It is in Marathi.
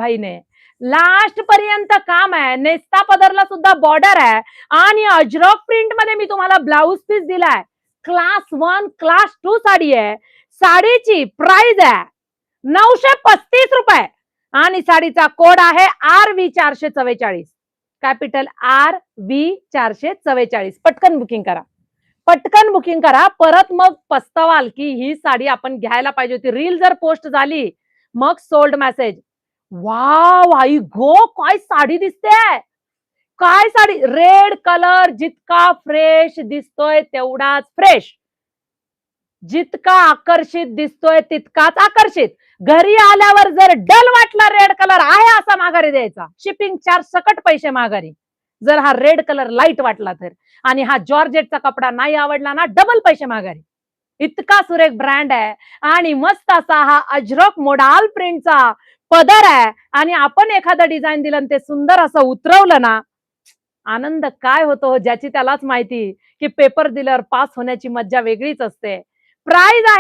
भाईने लास्ट पर्यंत काम आहे, नेस्ता पदरला सुद्धा बॉर्डर आहे आणि अजरक प्रिंट मध्ये मी तुम्हाला ब्लाउज पीस दिलाय. क्लास 1 क्लास 2 साडी आहे. साडीची प्राइस आहे 935 रुपये आणि साडीचा कोड आहे RV444, कॅपिटल RV444. पटकन बुकिंग करा, पटकन बुकिंग करा. परत मग पस्तावाल की ही साडी आपण घ्यायला पाहिजे होती. रील जर पोस्ट झाली मग सोल्ड मेसेज. वाव आई गो, काय साडी दिसते, काय साडी. रेड कलर जितका फ्रेश दिसतोय तेवढाच फ्रेश, जितका आकर्षित दिसतोय तितकाच आकर्षित. घरी आल्यावर जर डल वाटला रेड कलर आहे असा माघारी द्यायचा. शिपिंग चार्ज सकट पैसे माघारी जर हा रेड कलर लाईट वाटला तर. आणि हा जॉर्जेटचा कपडा नाही आवडला ना, डबल पैसे माघारी. इतका सुरेख ब्रँड आहे आणि मस्त असा हा अजरक मोडाल प्रिंटचा पदर आहे. आणि आपण एखादं डिझाईन दिलं ते सुंदर असं उतरवलं ना, आनंद काय होतो ज्याची त्यालाच माहिती की पेपर दिल्यावर पास होण्याची मज्जा वेगळीच असते. प्राइस आहे